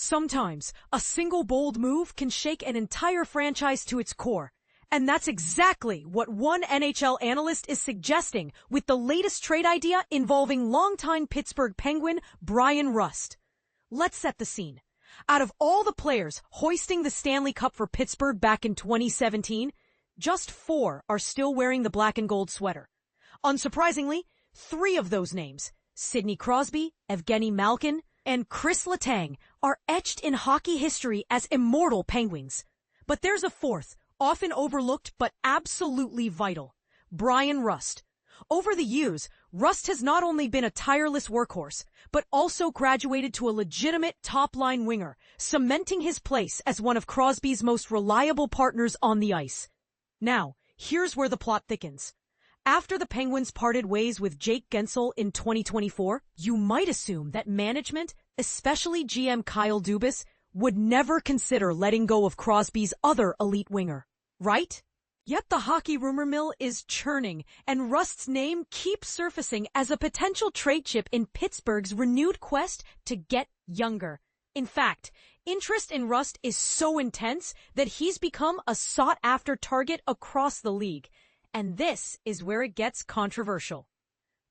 Sometimes, a single bold move can shake an entire franchise to its core. And that's exactly what one NHL analyst is suggesting with the latest trade idea involving longtime Pittsburgh Penguin Bryan Rust. Let's set the scene. Out of all the players hoisting the Stanley Cup for Pittsburgh back in 2017, just 4 are still wearing the black and gold sweater. Unsurprisingly, 3 of those names, Sidney Crosby, Evgeny Malkin, and Chris Letang, are etched in hockey history as immortal Penguins. But there's a 4th, often overlooked but absolutely vital, Bryan Rust. Over the years, Rust has not only been a tireless workhorse, but also graduated to a legitimate top-line winger, cementing his place as one of Crosby's most reliable partners on the ice. Now, here's where the plot thickens. After the Penguins parted ways with Jake Guentzel in 2024, you might assume that management, especially GM Kyle Dubas, would never consider letting go of Crosby's other elite winger, right? Yet the hockey rumor mill is churning, and Rust's name keeps surfacing as a potential trade chip in Pittsburgh's renewed quest to get younger. In fact, interest in Rust is so intense that he's become a sought-after target across the league. And this is where it gets controversial.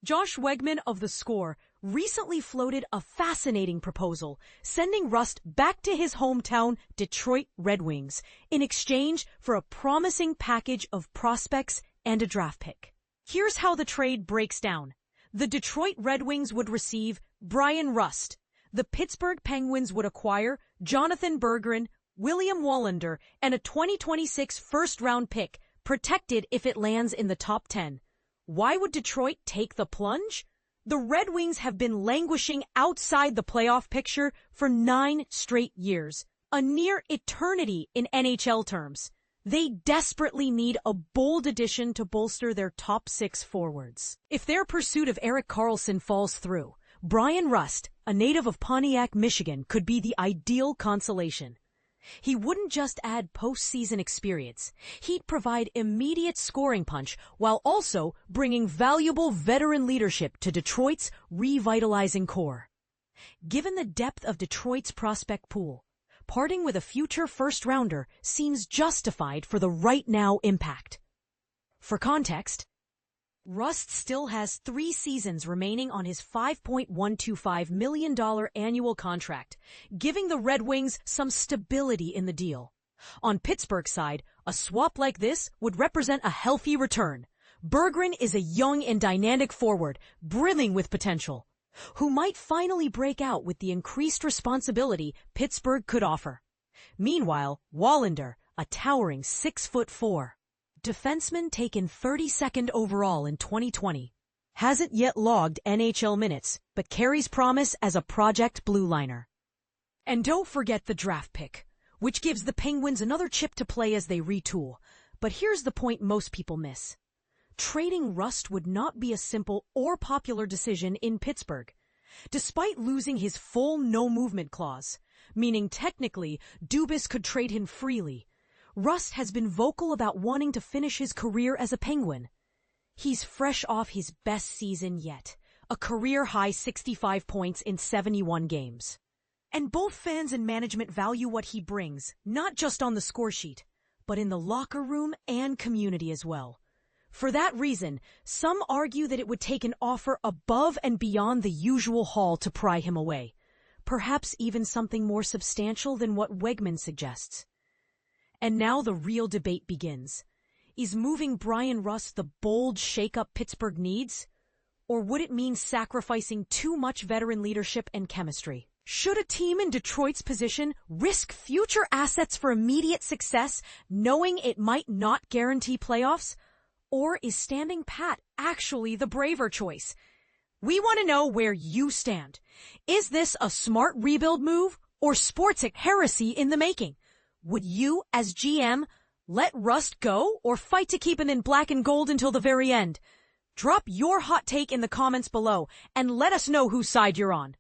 Josh Wegman of The Score recently floated a fascinating proposal, sending Rust back to his hometown Detroit Red Wings in exchange for a promising package of prospects and a draft pick. Here's how the trade breaks down. The Detroit Red Wings would receive Bryan Rust. The Pittsburgh Penguins would acquire Jonatan Berggren, William Wallinder, and a 2026 first-round pick, protected if it lands in the top 10. Why would Detroit take the plunge? The Red Wings have been languishing outside the playoff picture for 9 straight years, a near eternity in NHL terms. They desperately need a bold addition to bolster their top 6 forwards. If their pursuit of Erik Karlsson falls through, Bryan Rust, a native of Pontiac, Michigan, could be the ideal consolation. He wouldn't just add postseason experience. He'd provide immediate scoring punch while also bringing valuable veteran leadership to Detroit's revitalizing core. Given the depth of Detroit's prospect pool, parting with a future first-rounder seems justified for the right-now impact. For context, Rust still has 3 seasons remaining on his $5.125 million annual contract, giving the Red Wings some stability in the deal. On Pittsburgh's side, a swap like this would represent a healthy return. Berggren is a young and dynamic forward, brimming with potential, who might finally break out with the increased responsibility Pittsburgh could offer. Meanwhile, Wallinder, a towering 6'4" defenseman taken 32nd overall in 2020, hasn't yet logged NHL minutes, but carries promise as a project blue liner. And don't forget the draft pick, which gives the Penguins another chip to play as they retool. But here's the point most people miss. Trading Rust would not be a simple or popular decision in Pittsburgh. Despite losing his full no-movement clause, meaning technically Dubas could trade him freely, Rust has been vocal about wanting to finish his career as a Penguin. He's fresh off his best season yet, a career-high 65 points in 71 games. And both fans and management value what he brings, not just on the score sheet, but in the locker room and community as well. For that reason, some argue that it would take an offer above and beyond the usual haul to pry him away, perhaps even something more substantial than what Wegman suggests. And now the real debate begins. Is moving Bryan Rust the bold shake-up Pittsburgh needs? Or would it mean sacrificing too much veteran leadership and chemistry? Should a team in Detroit's position risk future assets for immediate success, knowing it might not guarantee playoffs? Or is standing pat actually the braver choice? We want to know where you stand. Is this a smart rebuild move or sportstic heresy in the making? Would you, as GM, let Rust go or fight to keep him in black and gold until the very end? Drop your hot take in the comments below and let us know whose side you're on.